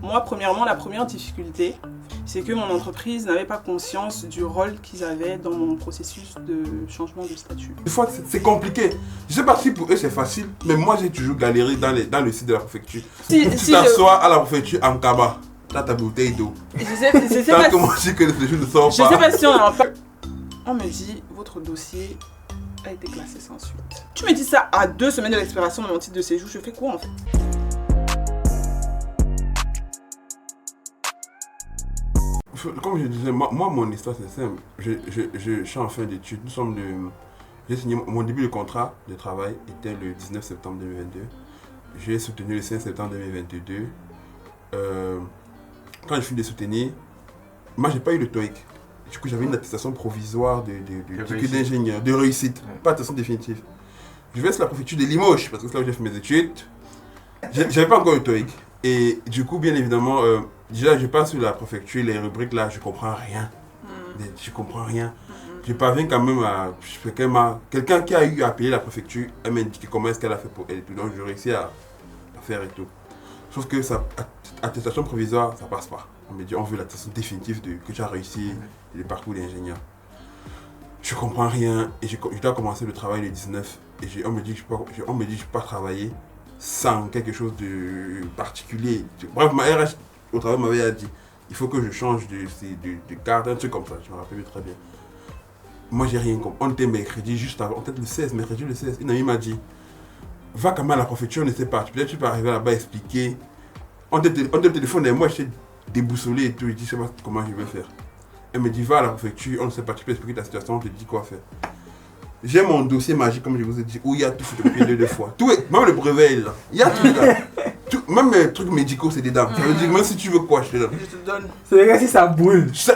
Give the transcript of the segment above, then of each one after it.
Moi, premièrement, la première difficulté, c'est que mon entreprise n'avait pas conscience du rôle qu'ils avaient dans mon processus de changement de statut. Des fois, c'est compliqué. Je sais pas si pour eux c'est facile, mais moi j'ai toujours galéré dans le site de la préfecture. Tu t'assois à la préfecture en cabas, t'as ta bouteille d'eau. Je sais pas comment je dis que les choses ne sortent je pas. sais pas si on en parle. On me dit, votre dossier a été classé sans suite. Tu me dis ça à 2 semaines de l'expiration de mon titre de séjour, je fais quoi en fait? Comme je disais, moi mon histoire c'est simple. Je suis en fin d'études. J'ai signé mon début de contrat de travail était le 19 septembre 2022. J'ai soutenu le 5 septembre 2022. Quand je finis de soutenir, moi j'ai pas eu le TOEIC. Du coup j'avais une attestation provisoire d'ingénieur, de réussite, pas attestation définitive. Je vais sur la préfecture de Limoges parce que c'est là où j'ai fait mes études. J'avais pas encore le TOEIC. Et du coup, bien évidemment, déjà je passe sur la préfecture, les rubriques là, je comprends rien. Je comprends rien. Je parviens quand même à... Quelqu'un qui a eu à payer la préfecture, elle m'a indiqué comment est-ce qu'elle a fait pour elle et tout. Donc je réussis à faire et tout. Sauf que ça, attestation provisoire, ça passe pas. On me dit, on veut l'attestation définitive que tu as réussi le parcours d'ingénieur. Je comprends rien et je dois commencer le travail le 19. Et on me dit que je ne peux pas travailler sans quelque chose de particulier. Bref, ma RH au travail m'avait dit, il faut que je change de carte, un truc comme ça, je me rappelle très bien. Moi j'ai rien compris. On était mercredi juste avant, peut-être le 16, mercredi le 16. Une amie m'a dit, va quand même à la préfecture, on ne sait pas. Peut-être tu peux arriver là-bas expliquer. On te téléphone et moi j'étais déboussolé et tout, je dis, je sais pas comment je vais faire. Elle me dit, va à la préfecture, on ne sait pas, tu peux expliquer ta situation, on te dit quoi faire. J'ai mon dossier magique, comme je vous ai dit, où il y a tout photocopié 2 fois. Tout même le brevet là, il y a tout là. Même les trucs médicaux, c'est dedans. Ça veut dire, même si tu veux quoi, je te donne. Je te donne. C'est vrai si ça brûle. Je te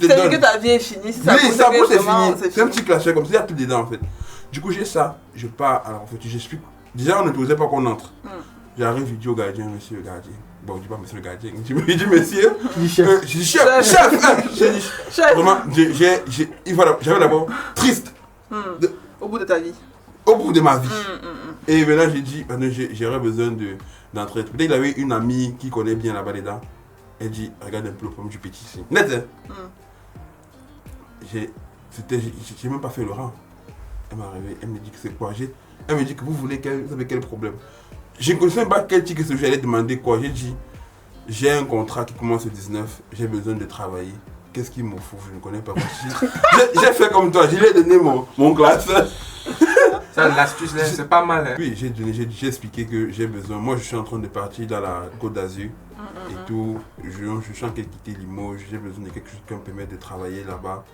donne. C'est que ta vie est finie. Si ça oui, ça brûle, c'est fini. C'est C'est un petit classeur comme ça, il y a tout dedans en fait. Du coup, j'ai ça, je pars à la préfecture, j'explique. Déjà, on n'autorisait pas qu'on entre. J'arrive, je dis au gardien, monsieur le gardien. Bon, je dis pas monsieur le gardien, je dis monsieur. Je dis chef. Vraiment, j'avais d'abord triste. Au bout de ta vie. Au bout de ma vie. Et maintenant, j'ai dit, j'aurais besoin d'entrer. Peut-être qu'il avait une amie qui connaît bien là-bas dedans. Elle dit, regarde un peu le problème du petit ici. Net, hein? J'ai même pas fait le rang. Elle m'a arrivé, elle me dit que c'est quoi? Elle me dit que vous avez quel problème? Je ne connaissais même pas quel titre que j'allais demander quoi. J'ai dit, j'ai un contrat qui commence le 19, j'ai besoin de travailler. Qu'est-ce qu'il me faut? Je ne connais pas. J'ai fait comme toi, je lui ai donné mon classeur. Ça, l'astuce, c'est pas mal. Hein. Oui, j'ai expliqué que j'ai besoin. Moi, je suis en train de partir dans la Côte d'Azur et tout. Je suis en train de quitter Limoges. J'ai besoin de quelque chose qui me permette de travailler là-bas.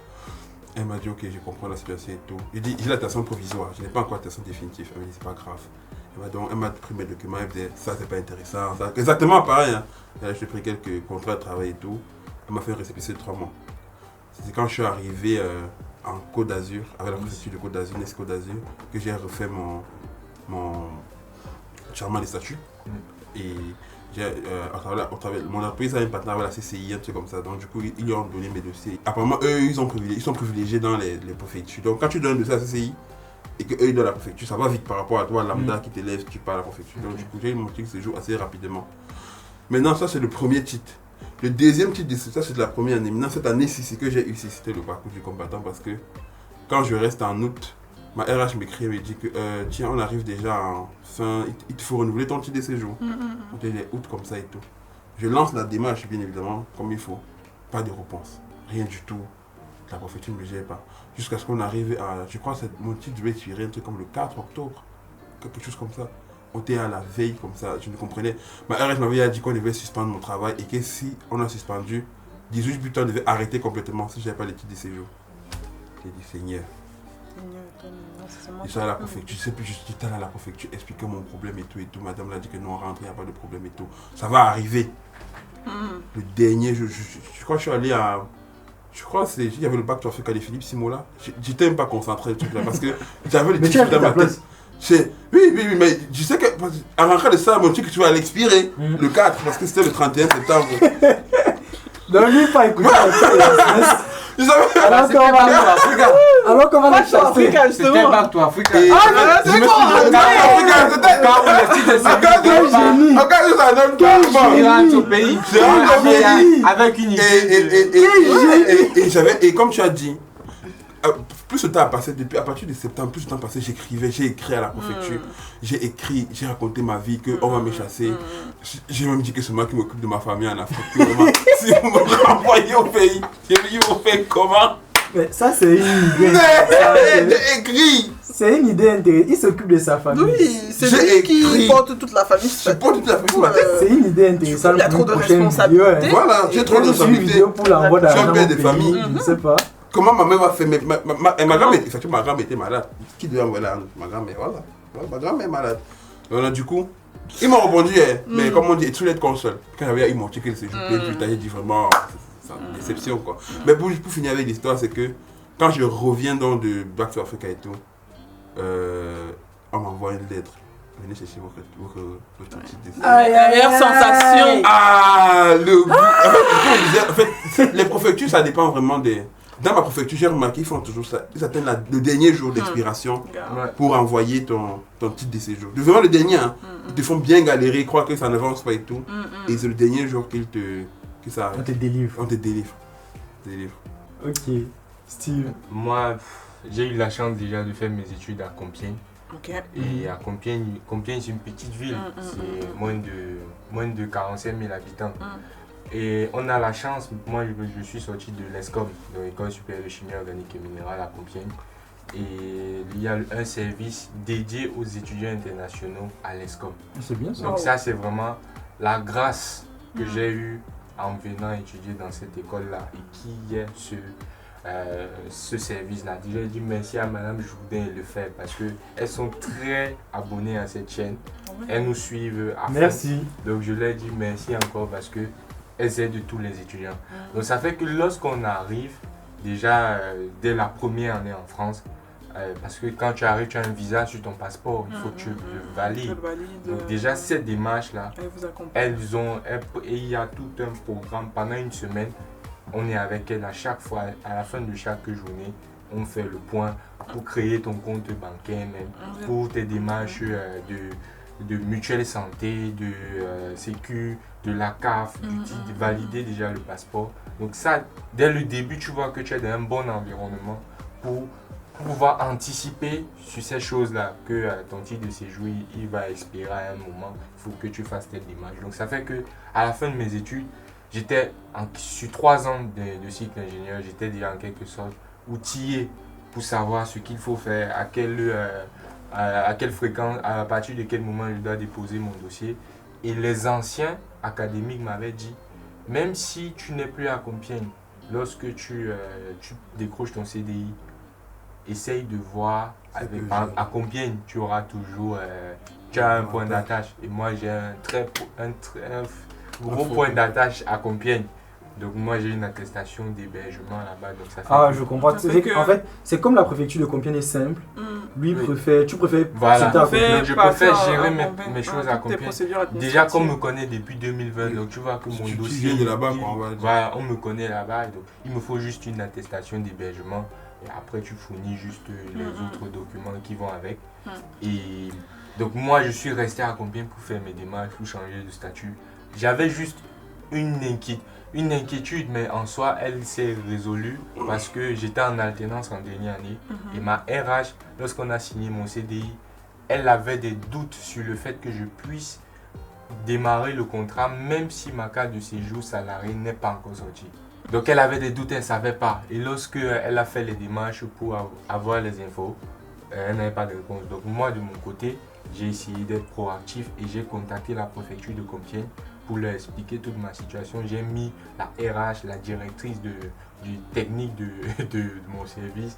Elle m'a dit, ok, je comprends la situation et tout. J'ai dit, j'ai l'attestation provisoire. Je n'ai pas encore l'attestation définitive. Elle m'a dit, c'est pas grave. Elle m'a pris mes documents. Elle me disait, ça, c'est pas intéressant. Ça. Exactement pareil. Hein. J'ai pris quelques contrats de travail et tout. Elle m'a fait un récépissé de 3 mois. C'est quand je suis arrivé en Côte d'Azur, avec la préfecture de Côte d'Azur, Nes Côte d'Azur, que j'ai refait mon changement de statut. Et mon entreprise a un partenaire avec la CCI, un truc comme ça. Donc du coup, ils lui ont donné mes dossiers. Apparemment, eux, ils sont privilégiés dans les préfectures. Donc quand tu donnes un dossier à la CCI et qu'eux, ils donnent la préfecture, ça va vite par rapport à toi, lambda qui t'élève, tu pars à la préfecture. Donc du coup, j'ai eu mon titre de séjour assez rapidement. Maintenant, ça c'est le premier titre. Le deuxième titre de ça, c'est de la première année. Maintenant, cette année-ci, c'est que j'ai eu, c'était le parcours du combattant parce que quand je reste en août, ma RH m'écrit et me dit que tiens, on arrive déjà en fin, il te faut renouveler ton titre de séjour. On est août comme ça et tout. Je lance la démarche, bien évidemment, comme il faut. Pas de réponse, rien du tout. La préfecture ne me gère pas. Jusqu'à ce qu'on arrive à, je crois que mon titre devait expirer un truc comme le 4 octobre, quelque chose comme ça. On était à la veille comme ça, je ne comprenais. Ma RH m'avait dit qu'on devait suspendre mon travail et que si on a suspendu, 18 plus tard, on devait arrêter complètement si je n'avais pas les titres de séjour. J'ai dit Seigneur. Je suis à la préfecture, je sais plus, je suis allé à la préfecture expliquer mon problème et tout. Madame l'a dit que non, rentre, il n'y a pas de problème et tout. Ça va arriver. Le dernier, je crois que je suis allé à... Je crois qu'il y avait le bac de Philippe Philippe Simola. J'étais même pas concentré le truc là parce que j'avais le titre dans ma tête. Oui, mais je sais qu'en rentrant de ça, mon truc, tu vas l'expirer le 4 parce que c'était le 31 septembre. Donc lui, pas écouter. Je savais. Regarde, Alors comment Pas la sur chasser? Africa, C'était justement. Back to Africa. Et- Ah, je mais me c'est suis quoi? dit, Quand on est petit de génie. Regarde, ça donne il pas. rentre au pays C'est un génie. avec une idée. Et comme tu as dit, plus le temps a passé, depuis à partir de septembre, plus le temps passé, j'ai écrit à la préfecture, j'ai raconté ma vie, qu'on va me chasser. J'ai même dit que c'est moi qui m'occupe de ma famille en Afrique. Que vraiment, si vous me renvoyez au pays, j'ai dit, vous faites comment? Mais ça, c'est une idée. J'ai écrit. C'est une idée intéressante. Il s'occupe de sa famille. Oui, c'est J'ai lui qui écrit. porte toute la famille. Je porte toute la famille sur ma tête. C'est une idée intéressante. Il y a pour trop une de prochaine responsabilités. vidéo, hein. Voilà, j'ai trop de Une responsabilités. vidéo pour l'envoi Je suis un d'argent père au de pays. famille. Je ne sais pas. Comment ma mère va faire ma grand-mère, effectivement, ma grand-mère était malade. Qui devait envoyer ma grand-mère, voilà. Ma grand-mère est malade. Voilà, du coup, ils m'ont répondu, mais comme on dit, it's too late console. Quand ils m'ont checké le séjour, plus tard, j'ai dit vraiment, c'est une déception quoi. Mais pour finir avec l'histoire, c'est que quand je reviens donc de Back to Africa et tout, on m'envoie une lettre. Venez chercher votre titre de séjour. La meilleure sensation. Ah, le goût. En fait, les préfectures, ça dépend vraiment des. Dans ma préfecture, j'ai remarqué qu'ils font toujours ça. Ils atteignent le dernier jour d'expiration pour envoyer ton titre de séjour. Vraiment le dernier, hein. Ils te font bien galérer, ils croient que ça n'avance pas et tout. Et c'est le dernier jour que ça On arrive. te délivre. On te délivre. Ok. Steve. Moi, j'ai eu la chance déjà de faire mes études à Compiègne. Ok. Et à Compiègne, c'est une petite ville. C'est moins de 45 000 habitants. Et on a la chance, moi je suis sorti de l'ESCOM, de l'École supérieure de chimie organique et minérale à Compiègne. Et il y a un service dédié aux étudiants internationaux à l'ESCOM. C'est bien ça. Donc ça c'est vraiment la grâce que j'ai eue en venant étudier dans cette école-là et qui est ce service-là. Déjà, je dis merci à Madame Jourdain et Lefebvre parce qu'elles sont très abonnées à cette chaîne. Elles nous suivent à fond. Merci. Donc je leur dis merci encore parce qu'elles aident tous les étudiants. Donc ça fait que lorsqu'on arrive, déjà dès la première année en France, parce que quand tu arrives, tu as un visa sur ton passeport, il faut que tu le valides. Donc déjà cette démarche-là, et il y a tout un programme pendant une semaine. On est avec elle à chaque fois, à la fin de chaque journée, on fait le point pour créer ton compte bancaire même, pour tes démarches de mutuelle santé, de sécu, de la CAF, de valider déjà le passeport. Donc ça, dès le début, tu vois que tu es dans un bon environnement pour pouvoir anticiper sur ces choses-là, que ton titre de séjour il va expirer à un moment, il faut que tu fasses tes démarches. Donc ça fait que à la fin de mes études, sur 3 ans de cycle d'ingénieur, j'étais déjà en quelque sorte outillé pour savoir ce qu'il faut faire, à quelle fréquence, à partir de quel moment je dois déposer mon dossier. Et les anciens académiques m'avaient dit, même si tu n'es plus à Compiègne, lorsque tu décroches ton CDI, essaye de voir, à Compiègne, tu auras toujours un point d'attache. Et moi, j'ai un très gros point d'attache à Compiègne. Donc moi j'ai une attestation d'hébergement là-bas. Donc ça fait Je comprends. En fait, c'est comme la préfecture de Compiègne est simple. Lui préfère, tu préfères voilà. à Compiègne. Donc je préfère gérer mes choses à Compiègne. Déjà comme on me connaît depuis 2020, donc tu vois que mon dossier... Tu viens de là-bas quoi, on va dire. Voilà, on me connaît là-bas. Donc il me faut juste une attestation d'hébergement. Et après tu fournis juste les autres documents qui vont avec. Et donc moi je suis resté à Compiègne pour faire mes démarches, pour changer de statut. J'avais juste une inquiétude, mais en soi, elle s'est résolue parce que j'étais en alternance en dernière année. Et ma RH, lorsqu'on a signé mon CDI, elle avait des doutes sur le fait que je puisse démarrer le contrat, même si ma carte de séjour salarié n'est pas encore sortie. Donc elle avait des doutes, elle ne savait pas. Et lorsque elle a fait les démarches pour avoir les infos, elle n'avait pas de réponse. Donc moi, de mon côté, j'ai essayé d'être proactif et j'ai contacté la préfecture de Compiègne pour leur expliquer toute ma situation. J'ai mis la RH, la directrice du technique de mon service,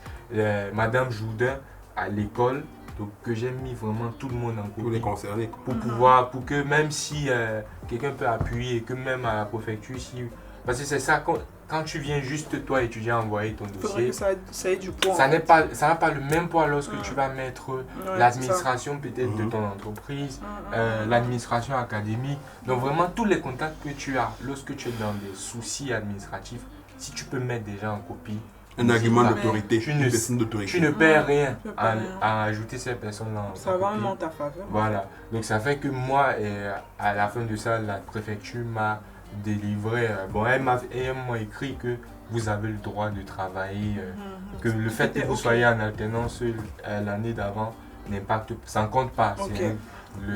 Madame Jourdain à l'école, donc que j'ai mis vraiment tout le monde en copie. Pour les concernés. Pour que même si quelqu'un peut appuyer, que même à la préfecture, parce que c'est ça, quand tu viens juste toi étudiant envoyer ton dossier, ça ait du poids. Ça n'a pas le même poids lorsque tu vas mettre l'administration peut-être de ton entreprise, l'administration académique. Donc vraiment tous les contacts que tu as lorsque tu es dans des soucis administratifs, si tu peux mettre déjà en copie, Un argument pas. d'autorité, Tu une ne- personne d'autorité. Tu ne perds rien tu ne perds rien. à ajouter ces personnes-là. en Ça va faculté. même en ta faveur. Voilà, donc ça fait que moi, à la fin de ça, la préfecture m'a délivré, elle m'a écrit que vous avez le droit de travailler, que le fait que C'était vous ok. soyez en alternance l'année d'avant n'impacte, ça ne compte pas. Ok.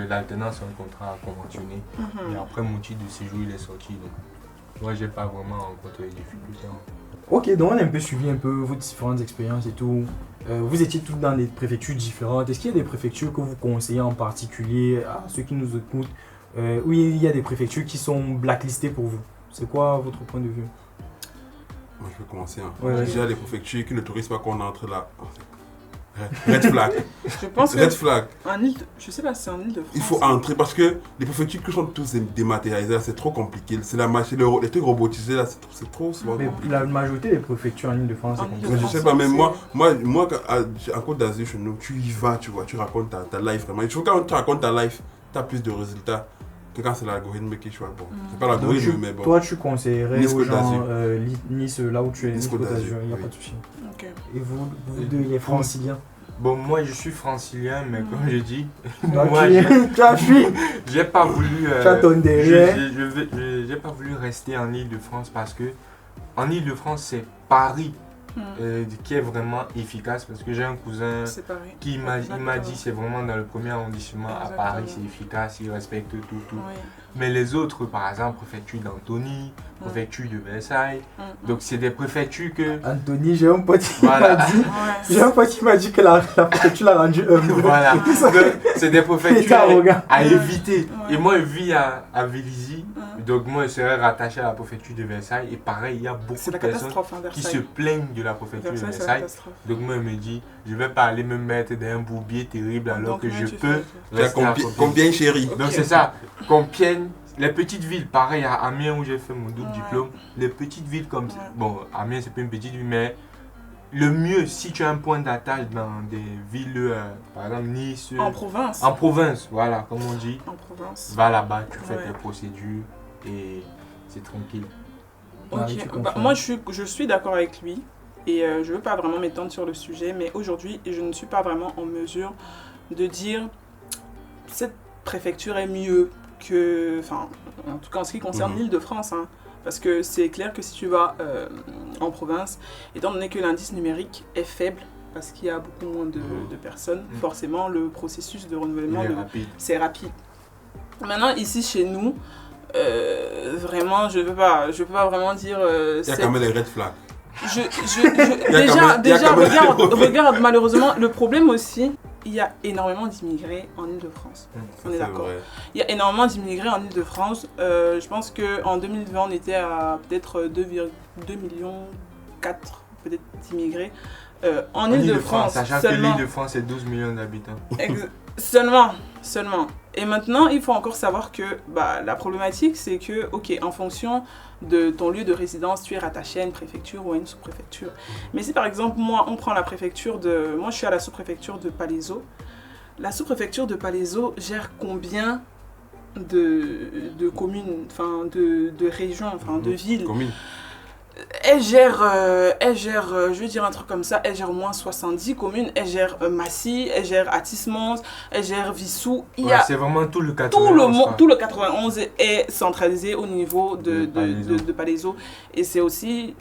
L'alternance, c'est un contrat conventionné. Mhm. Et après, mon titre de séjour, il est sorti. Donc, moi, j'ai pas vraiment rencontré les difficultés. Ok, donc on a un peu suivi un peu vos différentes expériences et tout. Vous étiez tous dans des préfectures différentes. Est-ce qu'il y a des préfectures que vous conseillez en particulier à ceux qui nous écoutent où il y a des préfectures qui sont blacklistées pour vous? C'est quoi votre point de vue? Moi, je vais commencer. Hein. Ouais, Déjà, les préfectures qui n'autorisent pas qu'on entre là. Red flag. Je pense Red que flag. je sais pas si c'est en Île-de-France. Il faut entrer parce que les préfectures qui sont tous dématérialisées, là, c'est trop compliqué. C'est la machine, les trucs robotisés là, c'est trop souvent Mais compliqué. la majorité des préfectures en Ile-de-France, En c'est comme Mais ça. je sais pas, mais moi en Côte d'Azur chez nous, tu y vas, tu vois, tu racontes ta life vraiment. Et tu vois, quand tu racontes ta life, tu as plus de résultats que quand c'est l'algorithme qui choisit. Bon, c'est pas Donc, l'algorithme, mais bon. toi, tu conseillerais Nice aux Côte gens d'Azur. Nice, là où tu es, Nice Nice Côte Côte d'Azur, d'Azur, il n'y a oui. pas de souci. Ok. Et vous deux, les franciliens? Bon, moi, je suis francilien, mais comme je dis, Toi, moi, tu as fui, j'ai pas voulu. tu as ton derrière. J'ai pas voulu rester en Ile-de-France parce que en Ile-de-France, c'est Paris qui est vraiment efficace parce que j'ai un cousin C'est pareil. qui il m'a dit c'est vraiment dans le premier arrondissement à Paris, c'est efficace, il respecte tout. Oui. Mais les autres, par exemple, préfecture d'Antony, préfecture de Versailles, donc c'est des préfectures que. Anthony, j'ai un pote qui Voilà. m'a dit, Ouais. j'ai un pote qui m'a dit que la préfecture l'a rendu humble. Voilà, donc, c'est des Il était préfectures arrogant. à éviter. Ouais. Et moi, je vis à Vélizy, donc moi, je serais rattaché à la préfecture de Versailles. Et pareil, il y a beaucoup C'est de la personnes catastrophe, hein, qui se Versailles. plaignent de la préfecture de Versailles, c'est la Versailles. catastrophe. Donc moi, je me dis, je vais pas aller me mettre dans un bourbier terrible alors Donc, que mais je tu peux fais- Tu as rester à Compiègne. combien chérie? Ok. Donc c'est ça, Compiègne, les petites villes, pareil à Amiens où j'ai fait mon double Ouais. diplôme, les petites villes comme ça. Ouais. Bon, Amiens c'est pas une petite ville, mais le mieux, si tu as un point d'attache dans des villes, par exemple Nice, En province. en province, voilà, comme on dit, En province. va là-bas, tu fais Ouais. tes procédures et c'est tranquille. Ok, Marie, tu bah, confirmes? moi je suis d'accord avec lui et je veux pas vraiment m'étendre sur le sujet, mais aujourd'hui je ne suis pas vraiment en mesure de dire cette préfecture est mieux que, enfin en tout cas en ce qui concerne Mhm. l'Île-de-France, hein, parce que c'est clair que si tu vas en province, étant donné que l'indice numérique est faible, parce qu'il y a beaucoup moins de personnes, Mhm. forcément le processus de Il renouvellement est de, rapide. c'est rapide. Maintenant, ici chez nous, vraiment, je peux pas vraiment dire. Il y a quand même les red flags. Je- Il y a quand déjà, même- regarde, malheureusement, le problème aussi, il y a énormément d'immigrés en Île-de-France. On est C'est d'accord. vrai. Il y a énormément d'immigrés en Île-de-France. Je pense qu'en 2020, on était à peut-être 2,2 millions, 4 peut-être d'immigrés en Île-de-France. Sachant que l'Île-de-France est 12 millions d'habitants. Seulement. Et maintenant, il faut encore savoir que bah, la problématique, c'est que, ok, en fonction de ton lieu de résidence, tu es rattaché à une préfecture ou à une sous-préfecture. Mais si par exemple, moi, on prend la préfecture de... Moi, je suis à la sous-préfecture de Palaiseau. La sous-préfecture de Palaiseau gère combien de communes, enfin de régions, enfin de villes? Commune. Elle gère, je vais dire un truc comme ça, elle gère au moins 70 communes, elle gère Massy, elle gère Athis-Mons, elle gère Vissou. Il y Ouais, a c'est vraiment tout le tout 91. quoi. tout le 91 est centralisé au niveau De Palaiseau. de Palaiseau. Et c'est aussi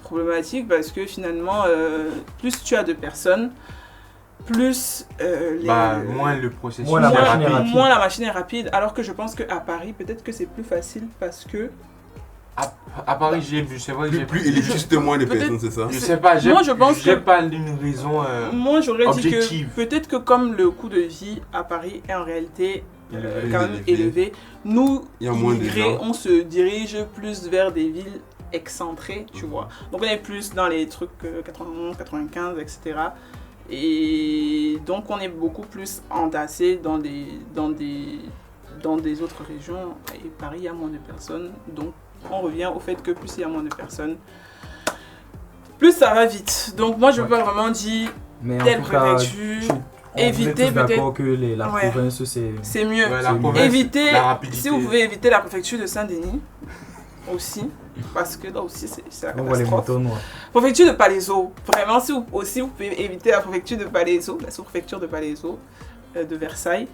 problématique parce que finalement, plus tu as de personnes, plus Moins le processus Moins la est machine est rapide. rapide. moins la machine est rapide. Alors que je pense qu'à Paris, peut-être que c'est plus facile parce que... À Paris, j'ai vu, c'est vrai que j'ai Plus il existe moins de Peut-être- personnes, c'est ça? Je sais pas, Moi, je pense j'ai que- pas une raison. Moi, j'aurais dit que objective. peut-être que comme le coût de vie à Paris est en réalité Élevé. quand même élevé, nous, Il y a moins de immigrés, gens. on se dirige plus vers des villes excentrées, tu Mhm. vois. Donc on est plus dans les trucs 91, 95, etc. Et donc on est beaucoup plus entassé dans des autres régions. Et Paris, il y a moins de personnes. Donc on revient au fait que plus il y a moins de personnes, plus ça va vite. Donc moi, je peux Ouais. pas vraiment dire Mais en telle tout cas, préfecture, on est éviter tous peut-être... d'accord que la Ouais. province, c'est... C'est mieux. Ouais, la C'est province, Éviter, la rapidité. si vous pouvez éviter la préfecture de Saint-Denis, aussi, parce que là aussi c'est la On voit les catastrophe. moutons noirs. Préfecture de Palaiseau, vraiment si vous, aussi vous pouvez éviter la préfecture de Palaiseau, la sous-préfecture de Palaiseau, de Versailles,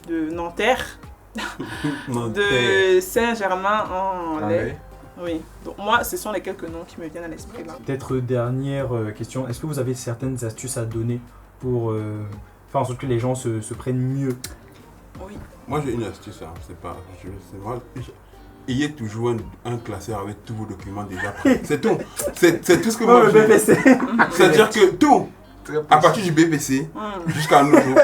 de Nanterre, de Saint-Germain-en-Laye. Oui, donc moi ce sont les quelques noms qui me viennent à l'esprit là. Peut-être dernière question, est-ce que vous avez certaines astuces à donner pour faire en sorte que les gens se prennent mieux? Oui. Moi j'ai une astuce, hein. C'est pas. C'est moi. Ayez toujours un classeur avec tous vos documents déjà prêts. C'est tout. C'est tout ce que moi le j'ai. BPC. C'est-à-dire que tout, à partir du BPC jusqu'à nos jours,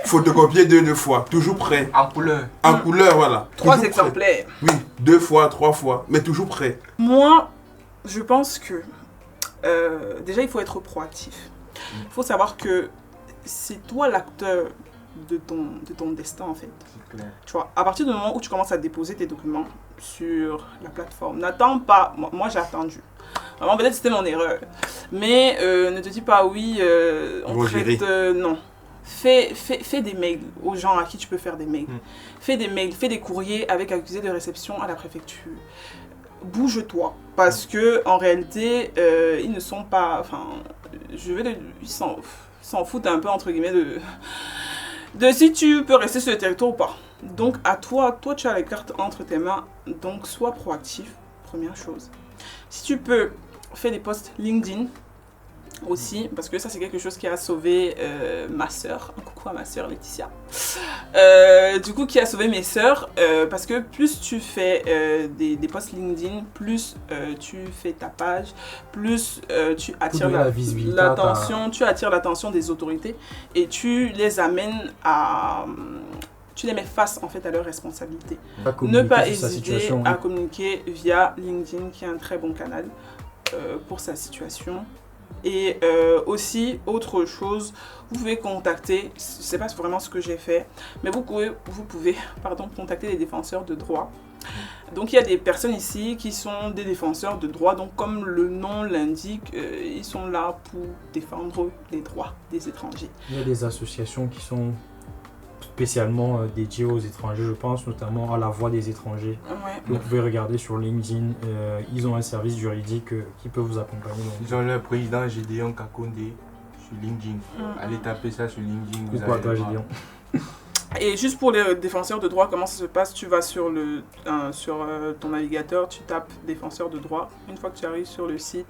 photocopier deux fois, toujours prêt. En couleur. En couleur, voilà. 3 Toujours prêt. exemplaires. Oui, 2 fois, 3 fois, mais toujours prêt. Moi, je pense que déjà il faut être proactif. Il faut savoir que c'est toi l'acteur de ton destin en fait. C'est clair. Tu vois, à partir du moment où tu commences à déposer tes documents sur la plateforme, n'attends pas. Moi j'ai attendu. Vraiment, peut-être c'était mon erreur. Mais ne te dis pas oui, on Bon, traite. Non. Fais des mails aux gens à qui tu peux faire des mails. Fais des mails, fais des courriers avec accusé de réception à la préfecture. Bouge-toi. Parce que en réalité, ils ne sont pas. Enfin, ils s'en foutent un peu, entre guillemets, de si tu peux rester sur le territoire ou pas. Donc, à toi, tu as les cartes entre tes mains. Donc, sois proactif, première chose. Si tu peux, fais des posts LinkedIn aussi, parce que ça, c'est quelque chose qui a sauvé ma soeur. Un coucou à ma soeur Laetitia. Du coup, qui a sauvé mes soeurs, parce que plus tu fais des posts LinkedIn, plus tu fais ta page, plus tu attires la visibilité, l'attention, tu attires l'attention des autorités et tu les amènes à... Tu les mets face en fait à leurs responsabilités. Ne pas hésiter à communiquer via LinkedIn, qui est un très bon canal pour sa situation. Et aussi, autre chose, vous pouvez contacter, je ne sais pas vraiment ce que j'ai fait, mais vous pouvez contacter des défenseurs de droit. Donc il y a des personnes ici qui sont des défenseurs de droit, donc comme le nom l'indique, ils sont là pour défendre les droits des étrangers. Il y a des associations qui sont spécialement dédiées aux étrangers, je pense notamment à la voix des étrangers. Ouais. Vous pouvez regarder sur LinkedIn, ils ont un service juridique qui peut vous accompagner. Ils ont leur président Gédéon Kakonde sur LinkedIn. Allez taper ça sur LinkedIn. Pourquoi toi, Gédéon? Et juste pour les défenseurs de droit, comment ça se passe? Tu vas sur ton navigateur, tu tapes défenseur de droit. Une fois que tu arrives sur le site,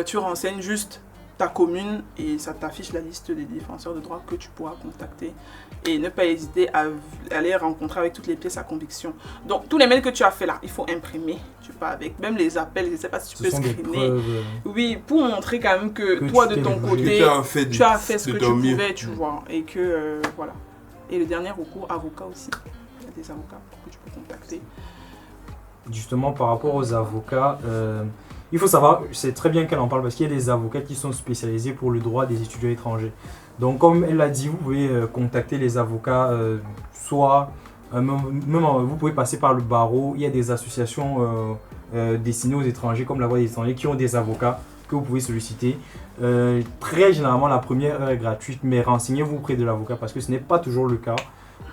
tu renseignes juste ta commune et ça t'affiche la liste des défenseurs de droit que tu pourras contacter. Et ne pas hésiter à aller rencontrer avec toutes les pièces à conviction. Donc tous les mails que tu as fait là, il faut imprimer. Tu pars avec, même les appels, je ne sais pas si tu peux screener. Oui, pour montrer quand même que toi de ton côté, tu as fait ce que tu pouvais, tu vois. Et que voilà. Et le dernier recours, avocat aussi. Il y a des avocats que tu peux contacter. Justement, par rapport aux avocats, il faut savoir, c'est très bien qu'elle en parle parce qu'il y a des avocats qui sont spécialisés pour le droit des étudiants étrangers. Donc comme elle l'a dit, vous pouvez contacter les avocats, soit vous pouvez passer par le barreau. Il y a des associations destinées aux étrangers comme la Voix des étrangers qui ont des avocats que vous pouvez solliciter. Très généralement, la première heure est gratuite, mais renseignez-vous auprès de l'avocat parce que ce n'est pas toujours le cas.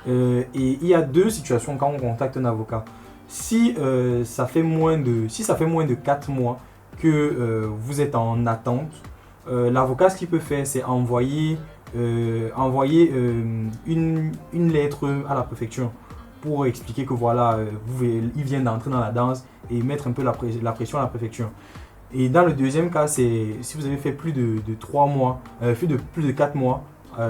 Et il y a deux situations quand on contacte un avocat. Si ça fait moins de 4 mois que vous êtes en attente, l'avocat, ce qu'il peut faire, c'est envoyer une lettre à la préfecture pour expliquer que voilà, il vient d'entrer dans la danse et mettre un peu la pression à la préfecture. Et dans le deuxième cas, c'est si vous avez fait plus de 3 mois, plus de 4 mois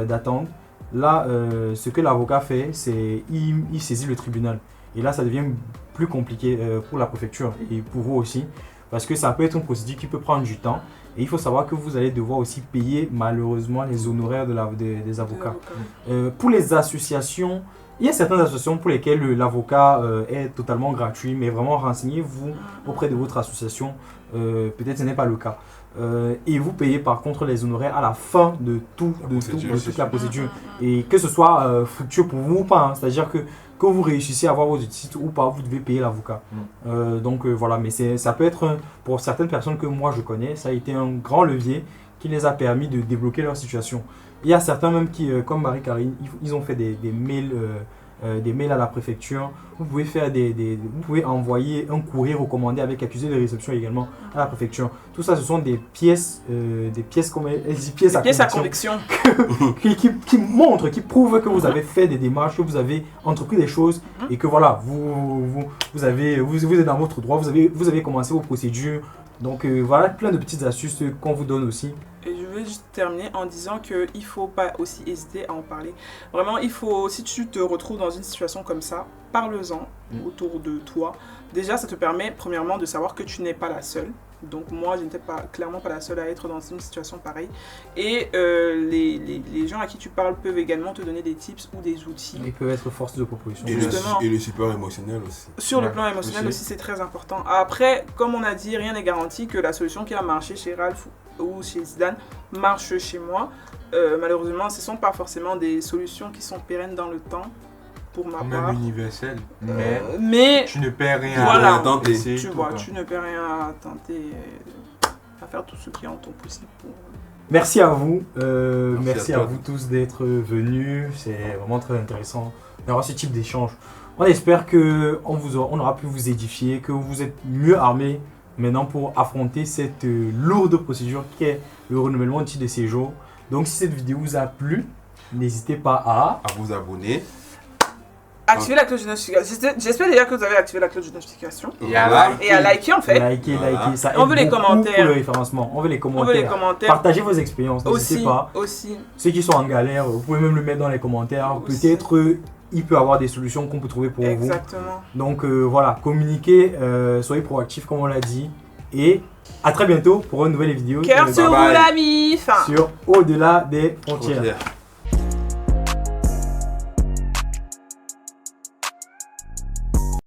d'attente, là, ce que l'avocat fait, c'est il saisit le tribunal. Et là, ça devient plus compliqué pour la préfecture et pour vous aussi, parce que ça peut être une procédure qui peut prendre du temps. Et il faut savoir que vous allez devoir aussi payer malheureusement les honoraires des avocats. Pour les associations, il y a certaines associations pour lesquelles l'avocat est totalement gratuit, mais vraiment renseignez-vous auprès de votre association, peut-être ce n'est pas le cas. Et vous payez par contre les honoraires à la fin de toute la procédure. Et que ce soit fructueux pour vous ou pas, hein, c'est-à-dire que vous réussissez à avoir vos titres ou pas, vous devez payer l'avocat. Donc voilà, mais ça peut être, pour certaines personnes que moi je connais, ça a été un grand levier qui les a permis de débloquer leur situation. Il y a certains même qui, comme Marie-Karine, ils ont fait des mails des mails à la préfecture, vous pouvez faire vous pouvez envoyer un courrier recommandé avec accusé de réception également à la préfecture. Tout ça, ce sont des pièces à conviction qui montrent, qui prouvent que vous avez fait des démarches, que vous avez entrepris des choses et que voilà, vous êtes dans votre droit, vous avez commencé vos procédures. Donc voilà, plein de petites astuces qu'on vous donne aussi. Et je veux juste terminer en disant qu'il ne faut pas aussi hésiter à en parler. Vraiment, il faut, si tu te retrouves dans une situation comme ça, parle-en autour de toi. Déjà, ça te permet premièrement de savoir que tu n'es pas la seule. Donc moi, je n'étais clairement pas la seule à être dans une situation pareille. Et les gens à qui tu parles peuvent également te donner des tips ou des outils. Ils peuvent être force de proposition. Et le support émotionnel aussi. Sur le plan émotionnel aussi, c'est très important. Après, comme on a dit, rien n'est garanti que la solution qui a marché chez Ralph ou chez Zidane marche chez moi. Malheureusement, ce ne sont pas forcément des solutions qui sont pérennes dans le temps. Pour ma part. Même universel, mais tu ne perds rien voilà, à tenter. Tu vois, tu ne perds rien à tenter, à faire tout ce qui est en ton possible. Merci à vous, merci à à vous tous d'être venus, c'est vraiment très intéressant d'avoir ce type d'échange. On espère qu'on aura pu vous édifier, que vous êtes mieux armés maintenant pour affronter cette lourde procédure qui est le renouvellement de titre de séjour. Donc si cette vidéo vous a plu, n'hésitez pas à vous abonner. Activez la cloche de notification. J'espère déjà que vous avez activé la cloche de notification. Et à liker en fait. Liker. Ça aide on veut les commentaires. Pour le référencement. On veut les commentaires. Partagez vos expériences. N'hésitez pas. Aussi. Ceux qui sont en galère, vous pouvez même le mettre dans les commentaires. Peut-être il peut y avoir des solutions qu'on peut trouver pour vous. Exactement. Donc voilà, communiquez, soyez proactifs comme on l'a dit. Et à très bientôt pour une nouvelle vidéo. Cœur sur vous la mif. Sur Au-delà des frontières.